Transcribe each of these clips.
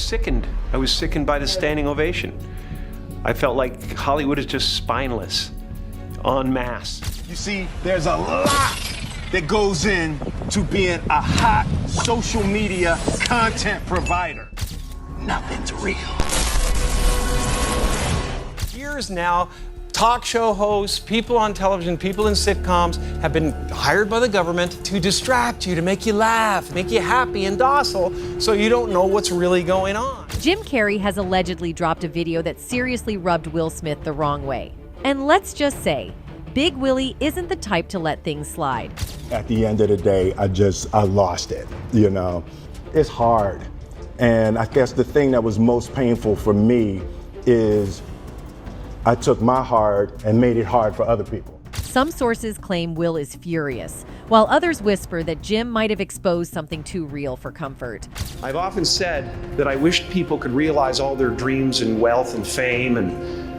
sickened. I was sickened by the standing ovation. I felt like Hollywood is just spineless, en masse. You see, there's a lot that goes in to being a hot social media content provider. Nothing's real. Years now, talk show hosts, people on television, people in sitcoms have been hired by the government to distract you, to make you laugh, make you happy and docile, so you don't know what's really going on. Jim Carrey has allegedly dropped a video that seriously rubbed Will Smith the wrong way. And let's just say, Big Willie isn't the type to let things slide. At the end of the day, I lost it, you know. It's hard. And I guess the thing that was most painful for me is I took my heart and made it hard for other people. Some sources claim Will is furious, while others whisper that Jim might have exposed something too real for comfort. I've often said that I wished people could realize all their dreams and wealth and fame, and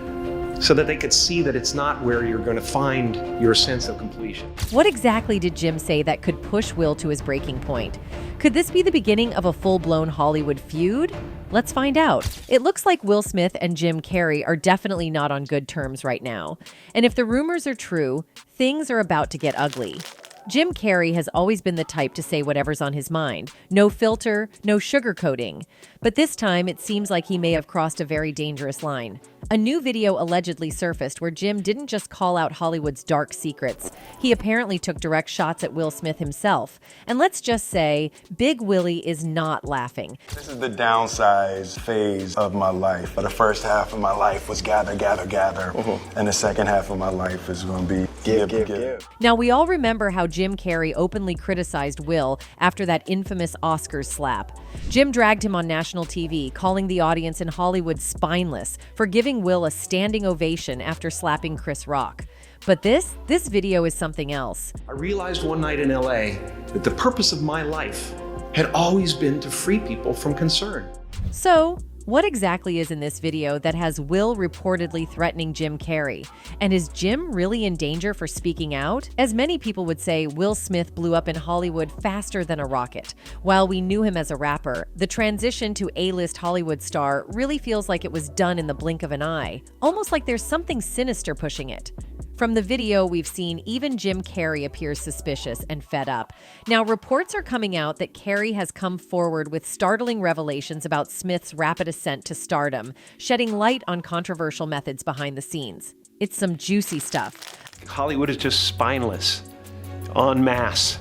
so that they could see that it's not where you're going to find your sense of completion. What exactly did Jim say that could push Will to his breaking point? Could this be the beginning of a full-blown Hollywood feud? Let's find out. It looks like Will Smith and Jim Carrey are definitely not on good terms right now. And if the rumors are true, things are about to get ugly. Jim Carrey has always been the type to say whatever's on his mind. No filter, no sugarcoating. But this time, it seems like he may have crossed a very dangerous line. A new video allegedly surfaced where Jim didn't just call out Hollywood's dark secrets. He apparently took direct shots at Will Smith himself. And let's just say, Big Willie is not laughing. This is the downsize phase of my life. The first half of my life was gather, gather, gather. And the second half of my life is going to be give. Now, we all remember how Jim Carrey openly criticized Will after that infamous Oscars slap. Jim dragged him on national TV, calling the audience in Hollywood spineless for giving Will a standing ovation after slapping Chris Rock. But this video is something else. I realized one night in LA that the purpose of my life had always been to free people from concern. So, what exactly is in this video that has Will reportedly threatening Jim Carrey? And is Jim really in danger for speaking out? As many people would say, Will Smith blew up in Hollywood faster than a rocket. While we knew him as a rapper, the transition to A-list Hollywood star really feels like it was done in the blink of an eye. Almost like there's something sinister pushing it. From the video we've seen, even Jim Carrey appears suspicious and fed up. Now, reports are coming out that Carrey has come forward with startling revelations about Smith's rapid ascent to stardom, shedding light on controversial methods behind the scenes. It's some juicy stuff. Hollywood is just spineless, en masse.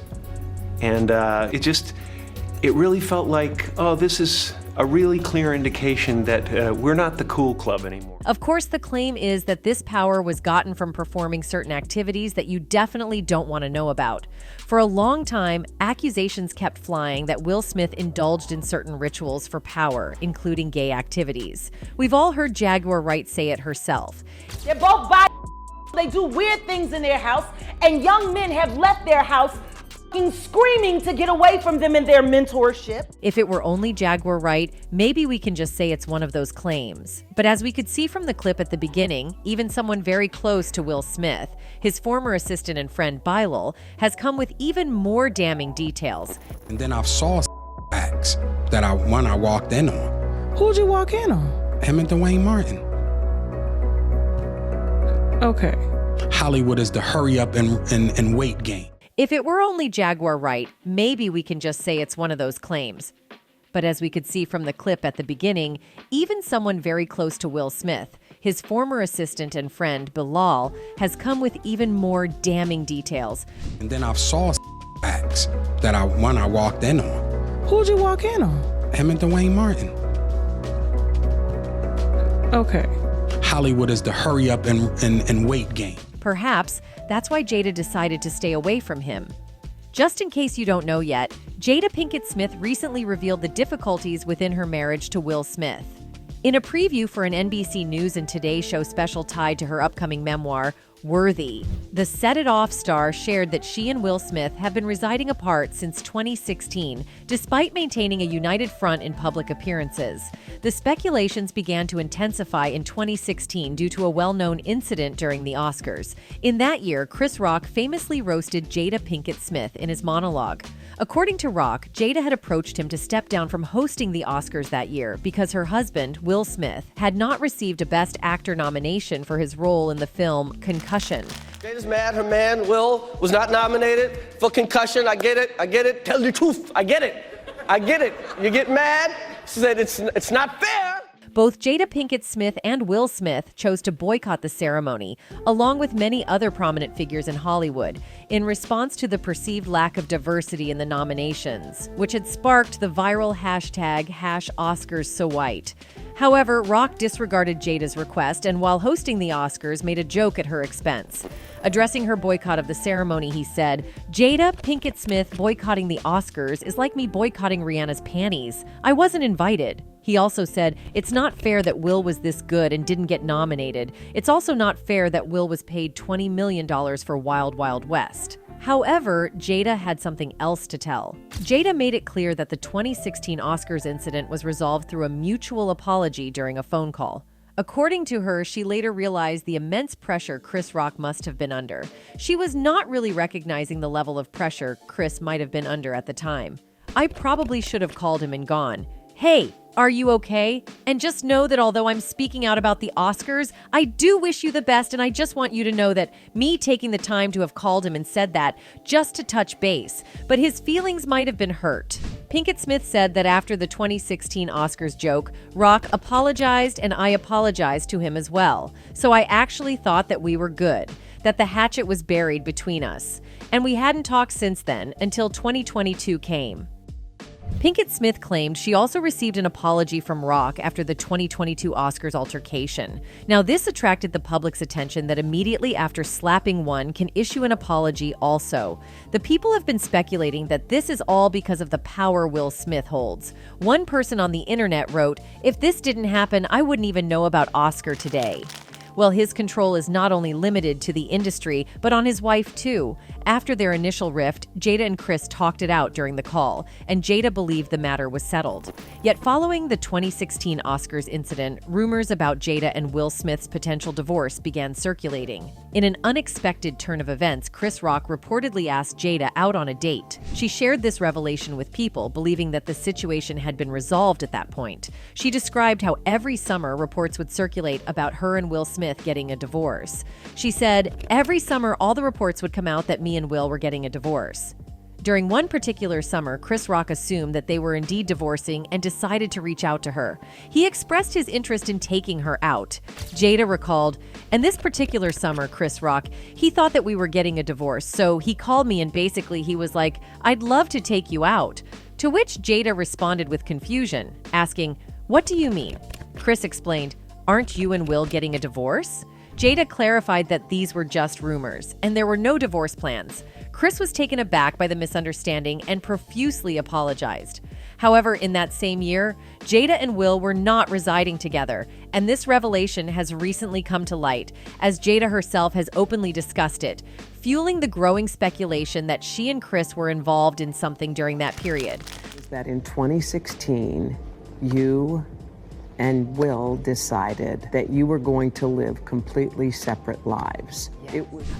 And it really felt like, oh, this is a really clear indication that we're not the cool club anymore. Of course, the claim is that this power was gotten from performing certain activities that you definitely don't want to know about. For a long time, accusations kept flying that Will Smith indulged in certain rituals for power, including gay activities. We've all heard Jaguar Wright say it herself. They're both bi. They do weird things in their house, and young men have left their house screaming to get away from them in their mentorship. If it were only Jaguar Wright, maybe we can just say it's one of those claims. But as we could see from the clip at the beginning, even someone very close to Will Smith, his former assistant and friend Bilal, has come with even more damning details. And then I saw acts that I walked in on. Who'd you walk in on? Him and Dwayne Martin. Okay. Hollywood is the hurry up and wait game. If it were only Jaguar Wright, maybe we can just say it's one of those claims. But as we could see from the clip at the beginning, even someone very close to Will Smith, his former assistant and friend Bilal, has come with even more damning details. And then I saw acts that I walked in on. Who'd you walk in on? Him and Dwayne Martin. Okay. Hollywood is the hurry up and wait game. Perhaps that's why Jada decided to stay away from him. Just in case you don't know yet, Jada Pinkett Smith recently revealed the difficulties within her marriage to Will Smith. In a preview for an NBC News and Today Show special tied to her upcoming memoir, worthy. The Set It Off star shared that she and Will Smith have been residing apart since 2016, despite maintaining a united front in public appearances. The speculations began to intensify in 2016 due to a well-known incident during the Oscars. In that year, Chris Rock famously roasted Jada Pinkett Smith in his monologue. According to Rock, Jada had approached him to step down from hosting the Oscars that year because her husband, Will Smith, had not received a Best Actor nomination for his role in the film Concussion. Jada's mad her man, Will, was not nominated for Concussion. I get it. Tell the truth. I get it. You get mad? She said it's not fair. Both Jada Pinkett Smith and Will Smith chose to boycott the ceremony, along with many other prominent figures in Hollywood, in response to the perceived lack of diversity in the nominations, which had sparked the viral hashtag #OscarsSoWhite. However, Rock disregarded Jada's request and, while hosting the Oscars, made a joke at her expense. Addressing her boycott of the ceremony, he said, "Jada Pinkett Smith boycotting the Oscars is like me boycotting Rihanna's panties. I wasn't invited." He also said, "It's not fair that Will was this good and didn't get nominated. It's also not fair that Will was paid $20 million for Wild Wild West." However, Jada had something else to tell. Jada made it clear that the 2016 Oscars incident was resolved through a mutual apology during a phone call. According to her, she later realized the immense pressure Chris Rock must have been under. She was not really recognizing the level of pressure Chris might have been under at the time. "I probably should have called him and gone, 'Hey, are you okay? And just know that although I'm speaking out about the Oscars, I do wish you the best, and I just want you to know that me taking the time to have called him and said that just to touch base, but his feelings might have been hurt." Pinkett Smith said that after the 2016 Oscars joke, Rock apologized and I apologized to him as well. "So I actually thought that we were good, that the hatchet was buried between us. And we hadn't talked since then until 2022 came." Pinkett Smith claimed she also received an apology from Rock after the 2022 Oscars altercation. Now, this attracted the public's attention that immediately after slapping one can issue an apology also. The people have been speculating that this is all because of the power Will Smith holds. One person on the internet wrote, "If this didn't happen, I wouldn't even know about Oscar today." Well, his control is not only limited to the industry, but on his wife too. After their initial rift, Jada and Chris talked it out during the call, and Jada believed the matter was settled. Yet following the 2016 Oscars incident, rumors about Jada and Will Smith's potential divorce began circulating. In an unexpected turn of events, Chris Rock reportedly asked Jada out on a date. She shared this revelation with people, believing that the situation had been resolved at that point. She described how every summer reports would circulate about her and Will Smith getting a divorce. She said, "Every summer all the reports would come out that me and Will were getting a divorce." During one particular summer, Chris Rock assumed that they were indeed divorcing and decided to reach out to her. He expressed his interest in taking her out. Jada recalled, "And this particular summer, Chris Rock, he thought that we were getting a divorce, so he called me and basically he was like, 'I'd love to take you out.' To which Jada responded with confusion, asking, 'What do you mean?' Chris explained, 'Aren't you and Will getting a divorce?' Jada clarified that these were just rumors, and there were no divorce plans. Chris was taken aback by the misunderstanding and profusely apologized. However, in that same year, Jada and Will were not residing together, and this revelation has recently come to light, as Jada herself has openly discussed it, fueling the growing speculation that she and Chris were involved in something during that period. That in 2016, you and Will decided that you were going to live completely separate lives.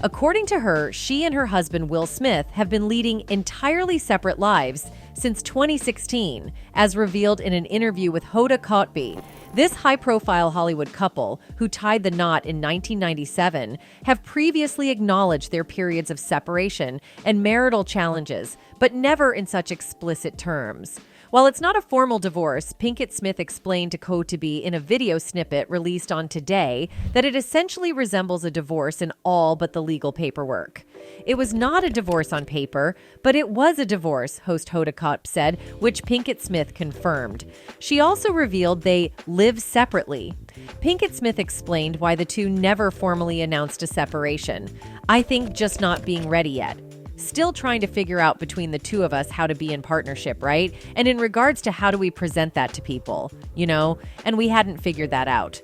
According to her, she and her husband, Will Smith, have been leading entirely separate lives since 2016, as revealed in an interview with Hoda Kotb. This high-profile Hollywood couple, who tied the knot in 1997, have previously acknowledged their periods of separation and marital challenges, but never in such explicit terms. While it's not a formal divorce, Pinkett Smith explained to Kotb in a video snippet released on Today that it essentially resembles a divorce in all but the legal paperwork. It was not a divorce on paper, but it was a divorce, host Hoda Kotb said, which Pinkett Smith confirmed. She also revealed they live separately. Pinkett Smith explained why the two never formally announced a separation. "I think just not being ready yet. Still trying to figure out between the two of us how to be in partnership, right? And in regards to how do we present that to people, and we hadn't figured that out."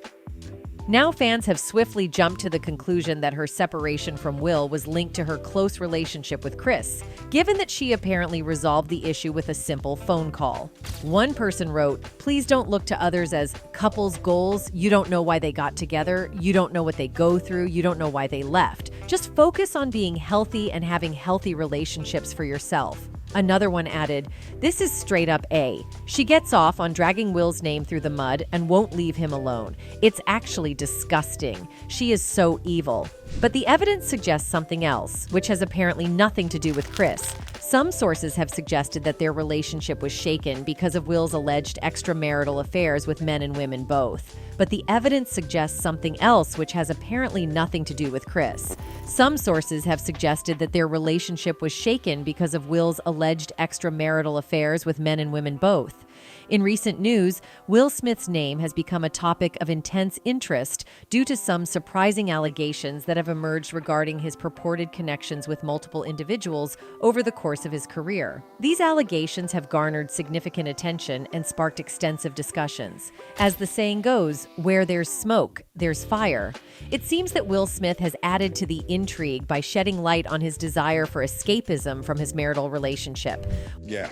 Now fans have swiftly jumped to the conclusion that her separation from Will was linked to her close relationship with Chris, given that she apparently resolved the issue with a simple phone call. One person wrote, "Please don't look to others as couples' goals. You don't know why they got together. You don't know what they go through. You don't know why they left. Just focus on being healthy and having healthy relationships for yourself." Another one added, "This is straight up A. She gets off on dragging Will's name through the mud and won't leave him alone. It's actually disgusting. She is so evil." But the evidence suggests something else, which has apparently nothing to do with Chris. Some sources have suggested that their relationship was shaken because of Will's alleged extramarital affairs with men and women both. But the evidence suggests something else, which has apparently nothing to do with Chris. Some sources have suggested that their relationship was shaken because of Will's alleged extramarital affairs with men and women both. In recent news, Will Smith's name has become a topic of intense interest due to some surprising allegations that have emerged regarding his purported connections with multiple individuals over the course of his career. These allegations have garnered significant attention and sparked extensive discussions. As the saying goes, where there's smoke, there's fire. It seems that Will Smith has added to the intrigue by shedding light on his desire for escapism from his marital relationship. Yeah.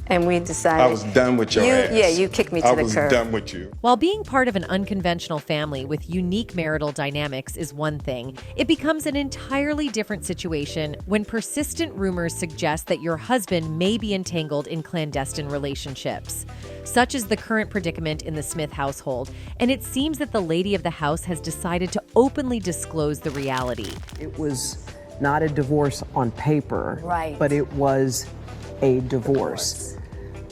And we decided... I was done with your ass. Yeah, you kicked me to the curb. I was done with you. While being part of an unconventional family with unique marital dynamics is one thing, it becomes an entirely different situation when persistent rumors suggest that your husband may be entangled in clandestine relationships. Such is the current predicament in the Smith household, and it seems that the lady of the house has decided to openly disclose the reality. It was not a divorce on paper, Right. but it was a divorce.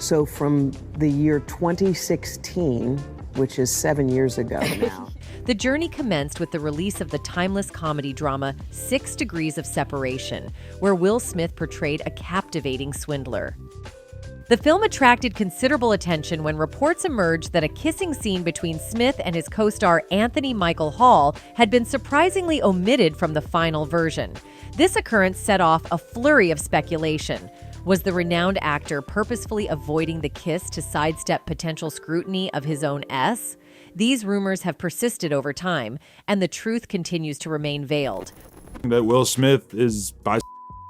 So from the year 2016, which is 7 years ago now. The journey commenced with the release of the timeless comedy drama 6 Degrees of Separation, where Will Smith portrayed a captivating swindler. The film attracted considerable attention when reports emerged that a kissing scene between Smith and his co-star Anthony Michael Hall had been surprisingly omitted from the final version. This occurrence set off a flurry of speculation. Was the renowned actor purposefully avoiding the kiss to sidestep potential scrutiny of his own S? These rumors have persisted over time, and the truth continues to remain veiled. That Will Smith is bisexual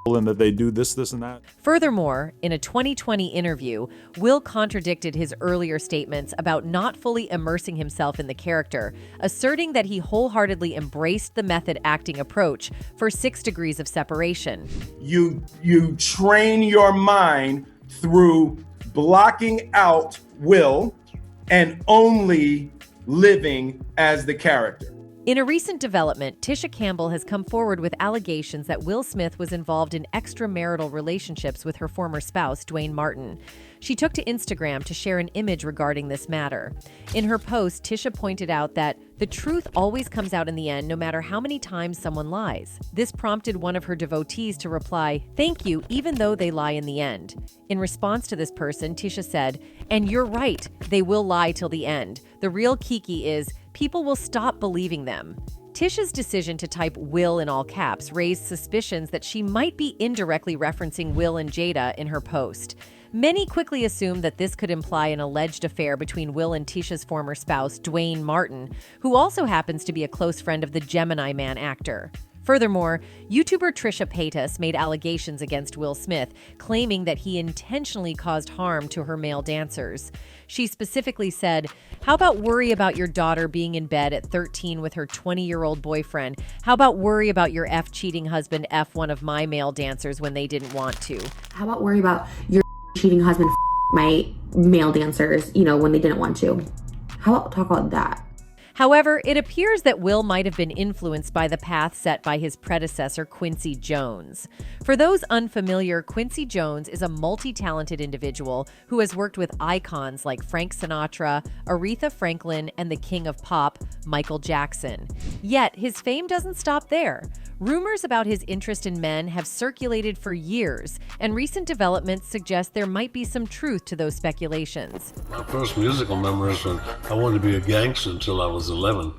and that they do this, and that. Furthermore, in a 2020 interview, Will contradicted his earlier statements about not fully immersing himself in the character, asserting that he wholeheartedly embraced the method acting approach for 6 Degrees of Separation. You train your mind through blocking out Will and only living as the character. In a recent development, Tisha Campbell has come forward with allegations that Will Smith was involved in extramarital relationships with her former spouse, Dwayne Martin. She took to Instagram to share an image regarding this matter. In her post, Tisha pointed out that the truth always comes out in the end, no matter how many times someone lies. This prompted one of her devotees to reply, "Thank you, even though they lie in the end." In response to this person, Tisha said, "And you're right, they will lie till the end. The real kiki is, people will stop believing them." Tisha's decision to type Will in all caps raised suspicions that she might be indirectly referencing Will and Jada in her post. Many quickly assumed that this could imply an alleged affair between Will and Tisha's former spouse, Dwayne Martin, who also happens to be a close friend of the Gemini Man actor. Furthermore, YouTuber Trisha Paytas made allegations against Will Smith, claiming that he intentionally caused harm to her male dancers. She specifically said, "How about worry about your daughter being in bed at 13 with her 20-year-old boyfriend? How about worry about your cheating husband one of my male dancers when they didn't want to? How about worry about your cheating husband my male dancers, when they didn't want to? How about talk about that?" However, it appears that Will might have been influenced by the path set by his predecessor, Quincy Jones. For those unfamiliar, Quincy Jones is a multi-talented individual who has worked with icons like Frank Sinatra, Aretha Franklin, and the king of pop, Michael Jackson. Yet, his fame doesn't stop there. Rumors about his interest in men have circulated for years, and recent developments suggest there might be some truth to those speculations. My first musical memories when I wanted to be a gangster until I was 11,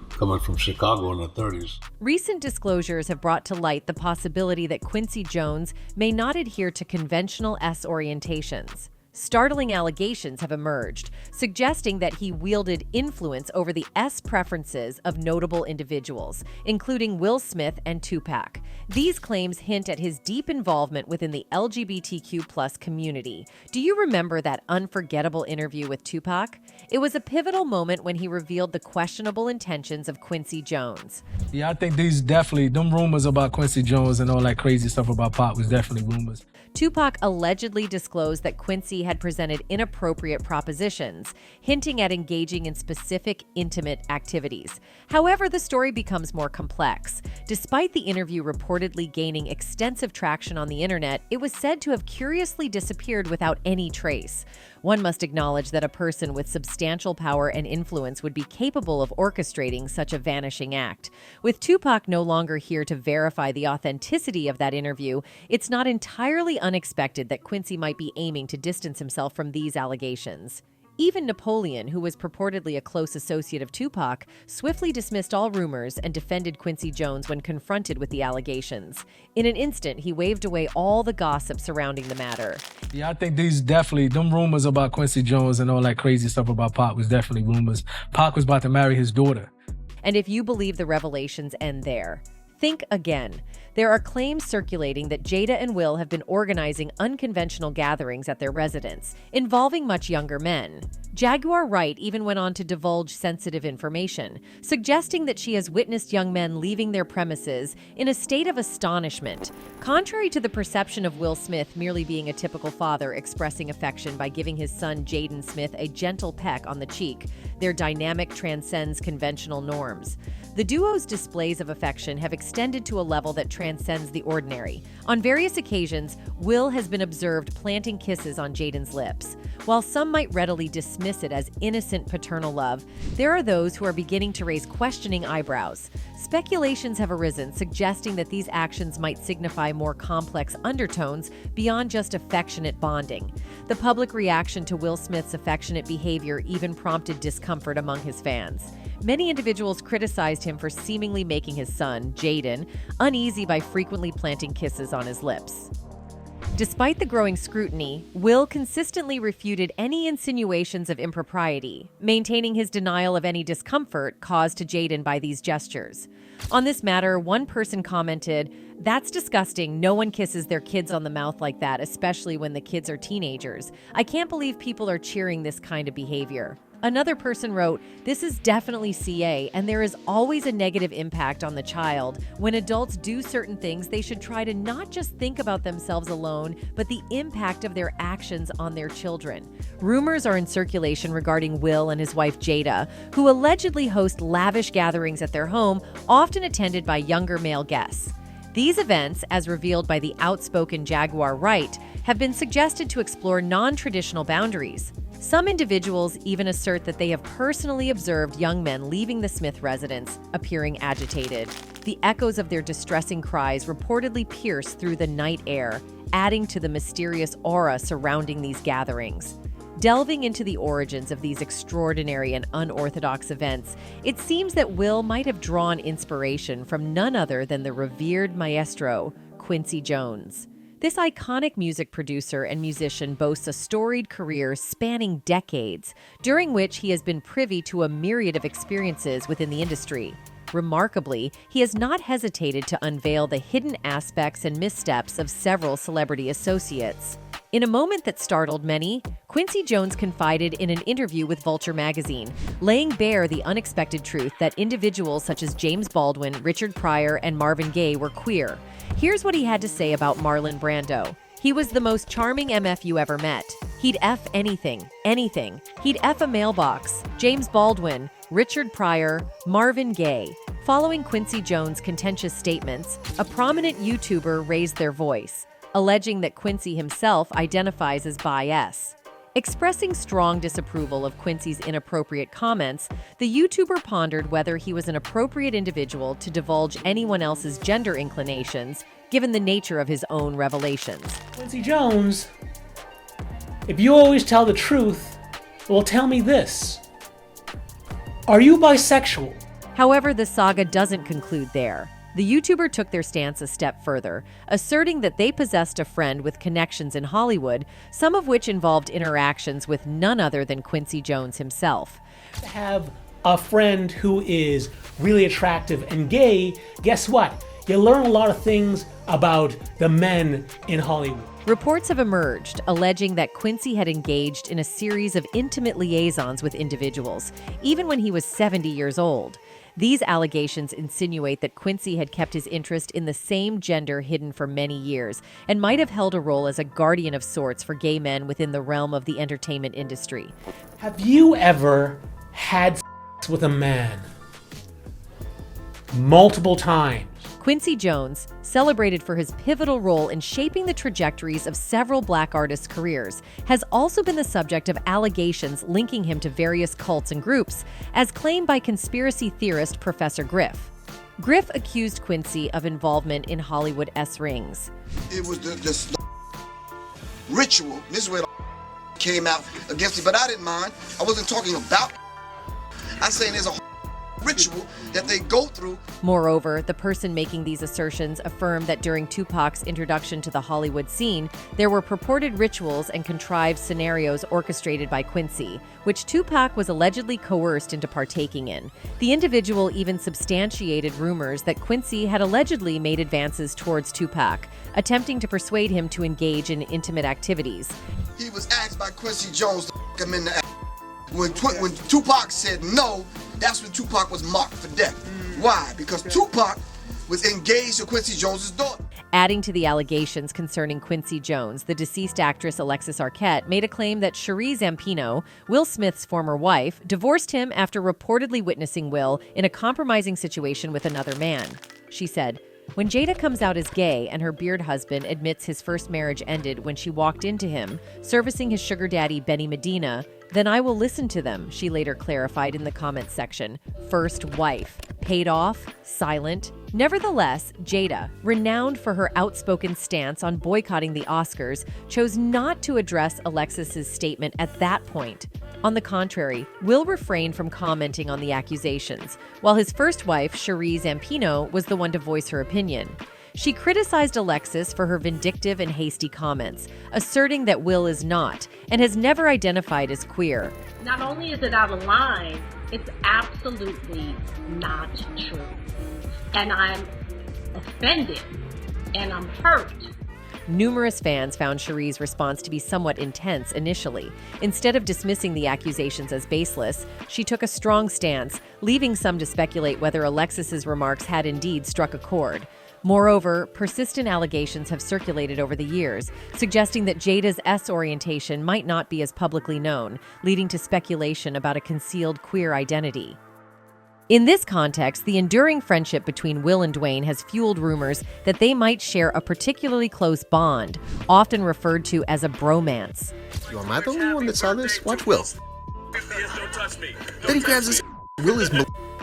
coming from Chicago in the 30s. Recent disclosures have brought to light the possibility that Quincy Jones may not adhere to conventional S orientations. Startling allegations have emerged, suggesting that he wielded influence over the preferences of notable individuals, including Will Smith and Tupac. These claims hint at his deep involvement within the LGBTQ+ community. Do you remember that unforgettable interview with Tupac? It was a pivotal moment when he revealed the questionable intentions of Quincy Jones. Yeah, I think them rumors about Quincy Jones and all that crazy stuff about Pop was definitely rumors. Tupac allegedly disclosed that Quincy had presented inappropriate propositions, hinting at engaging in specific intimate activities. However, the story becomes more complex. Despite the interview reportedly gaining extensive traction on the internet, it was said to have curiously disappeared without any trace. One must acknowledge that a person with substantial power and influence would be capable of orchestrating such a vanishing act. With Tupac no longer here to verify the authenticity of that interview, it's not entirely unexpected that Quincy might be aiming to distance himself from these allegations. Even Napoleon, who was purportedly a close associate of Tupac, swiftly dismissed all rumors and defended Quincy Jones when confronted with the allegations. In an instant, he waved away all the gossip surrounding the matter. Yeah, I think them rumors about Quincy Jones and all that crazy stuff about Pop was definitely rumors. Pac was about to marry his daughter. And if you believe the revelations end there, think again. There are claims circulating that Jada and Will have been organizing unconventional gatherings at their residence, involving much younger men. Jaguar Wright even went on to divulge sensitive information, suggesting that she has witnessed young men leaving their premises in a state of astonishment. Contrary to the perception of Will Smith merely being a typical father expressing affection by giving his son Jaden Smith a gentle peck on the cheek, their dynamic transcends conventional norms. The duo's displays of affection have extended to a level that transcends the ordinary. On various occasions, Will has been observed planting kisses on Jaden's lips. While some might readily dismiss it as innocent paternal love, there are those who are beginning to raise questioning eyebrows. Speculations have arisen suggesting that these actions might signify more complex undertones beyond just affectionate bonding. The public reaction to Will Smith's affectionate behavior even prompted discomfort among his fans. Many individuals criticized him for seemingly making his son, Jaden, uneasy by frequently planting kisses on his lips. Despite the growing scrutiny, Will consistently refuted any insinuations of impropriety, maintaining his denial of any discomfort caused to Jaden by these gestures. On this matter, one person commented, "That's disgusting. No one kisses their kids on the mouth like that, especially when the kids are teenagers. I can't believe people are cheering this kind of behavior." Another person wrote, "This is definitely CA, and there is always a negative impact on the child. When adults do certain things, they should try to not just think about themselves alone, but the impact of their actions on their children." Rumors are in circulation regarding Will and his wife Jada, who allegedly host lavish gatherings at their home, often attended by younger male guests. These events, as revealed by the outspoken Jaguar Wright, have been suggested to explore non-traditional boundaries. Some individuals even assert that they have personally observed young men leaving the Smith residence, appearing agitated. The echoes of their distressing cries reportedly pierce through the night air, adding to the mysterious aura surrounding these gatherings. Delving into the origins of these extraordinary and unorthodox events, it seems that Will might have drawn inspiration from none other than the revered maestro, Quincy Jones. This iconic music producer and musician boasts a storied career spanning decades, during which he has been privy to a myriad of experiences within the industry. Remarkably, he has not hesitated to unveil the hidden aspects and missteps of several celebrity associates. In a moment that startled many, Quincy Jones confided in an interview with Vulture magazine, laying bare the unexpected truth that individuals such as James Baldwin, Richard Pryor, and Marvin Gaye were queer. Here's what he had to say about Marlon Brando. "He was the most charming MF you ever met. He'd F anything, anything. He'd F a mailbox. James Baldwin, Richard Pryor, Marvin Gaye." Following Quincy Jones' contentious statements, a prominent YouTuber raised their voice, alleging that Quincy himself identifies as bi-S. Expressing strong disapproval of Quincy's inappropriate comments, the YouTuber pondered whether he was an appropriate individual to divulge anyone else's gender inclinations, given the nature of his own revelations. Quincy Jones, if you always tell the truth, well, tell me this. Are you bisexual? However, the saga doesn't conclude there. The YouTuber took their stance a step further, asserting that they possessed a friend with connections in Hollywood, some of which involved interactions with none other than Quincy Jones himself. To have a friend who is really attractive and gay, guess what? You learn a lot of things about the men in Hollywood. Reports have emerged alleging that Quincy had engaged in a series of intimate liaisons with individuals, even when he was 70 years old. These allegations insinuate that Quincy had kept his interest in the same gender hidden for many years and might have held a role as a guardian of sorts for gay men within the realm of the entertainment industry. Have you ever had sex with a man multiple times? Quincy Jones, celebrated for his pivotal role in shaping the trajectories of several black artists' careers, has also been the subject of allegations linking him to various cults and groups, as claimed by conspiracy theorist Professor Griff. Griff accused Quincy of involvement in Hollywood S-rings. It was this ritual. This is where came out against it, but I didn't mind. I wasn't talking about. I'm saying there's a ritual that they go through. Moreover, the person making these assertions affirmed that during Tupac's introduction to the Hollywood scene, there were purported rituals and contrived scenarios orchestrated by Quincy, which Tupac was allegedly coerced into partaking in. The individual even substantiated rumors that Quincy had allegedly made advances towards Tupac, attempting to persuade him to engage in intimate activities. He was asked by Quincy Jones to come in the act. When Tupac said no, that's when Tupac was marked for death. Why? Because Tupac was engaged to Quincy Jones's daughter. Adding to the allegations concerning Quincy Jones, the deceased actress Alexis Arquette made a claim that Cherie Zampino, Will Smith's former wife, divorced him after reportedly witnessing Will in a compromising situation with another man. She said, "When Jada comes out as gay and her beard husband admits his first marriage ended when she walked into him, servicing his sugar daddy Benny Medina, then I will listen to them," she later clarified in the comments section. First wife. Paid off? Silent? Nevertheless, Jada, renowned for her outspoken stance on boycotting the Oscars, chose not to address Alexis's statement at that point. On the contrary, Will refrained from commenting on the accusations, while his first wife, Cherie Zampino, was the one to voice her opinion. She criticized Alexis for her vindictive and hasty comments, asserting that Will is not, and has never identified as queer. Not only is it out of line, it's absolutely not true. And I'm offended, and I'm hurt. Numerous fans found Cherie's response to be somewhat intense initially. Instead of dismissing the accusations as baseless, she took a strong stance, leaving some to speculate whether Alexis's remarks had indeed struck a chord. Moreover, persistent allegations have circulated over the years, suggesting that Jada's S orientation might not be as publicly known, leading to speculation about a concealed queer identity. In this context, the enduring friendship between Will and Dwayne has fueled rumors that they might share a particularly close bond, often referred to as a bromance. Yo, am I the only one that saw this? Watch Will. Then he grabs his Will is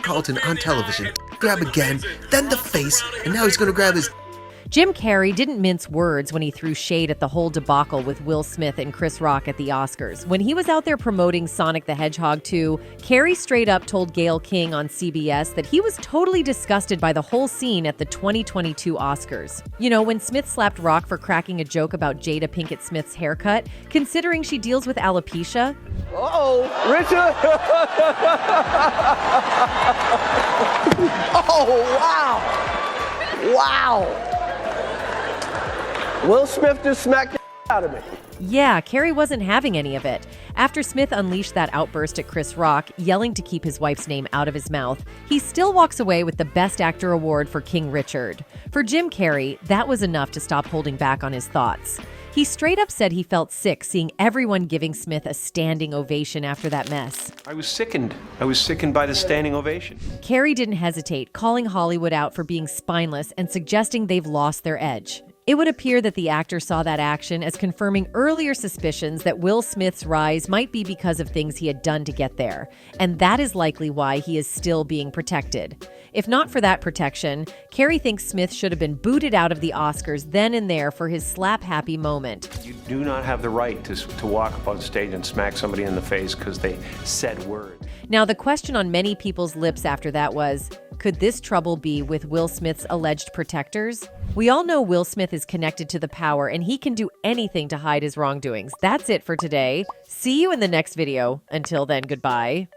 Carlton on television. Grab again, then the face, and now he's gonna grab his. Jim Carrey didn't mince words when he threw shade at the whole debacle with Will Smith and Chris Rock at the Oscars. When he was out there promoting Sonic the Hedgehog 2, Carrey straight up told Gayle King on CBS that he was totally disgusted by the whole scene at the 2022 Oscars. You know, when Smith slapped Rock for cracking a joke about Jada Pinkett Smith's haircut, considering she deals with alopecia. Uh-oh, Richard! Oh, wow! Wow! Will Smith just smacked the out of me. Yeah, Carrey wasn't having any of it. After Smith unleashed that outburst at Chris Rock, yelling to keep his wife's name out of his mouth, he still walks away with the Best Actor award for King Richard. For Jim Carrey, that was enough to stop holding back on his thoughts. He straight up said he felt sick seeing everyone giving Smith a standing ovation after that mess. I was sickened. I was sickened by the standing ovation. Carrey didn't hesitate, calling Hollywood out for being spineless and suggesting they've lost their edge. It would appear that the actor saw that action as confirming earlier suspicions that Will Smith's rise might be because of things he had done to get there, and that is likely why he is still being protected. If not for that protection, Carrey thinks Smith should have been booted out of the Oscars then and there for his slap-happy moment. You do not have the right to walk up on stage and smack somebody in the face because they said words. Now, the question on many people's lips after that was, Could this trouble be with Will Smith's alleged protectors? We all know Will Smith is connected to the power and he can do anything to hide his wrongdoings. That's it for today. See you in the next video. Until then, goodbye.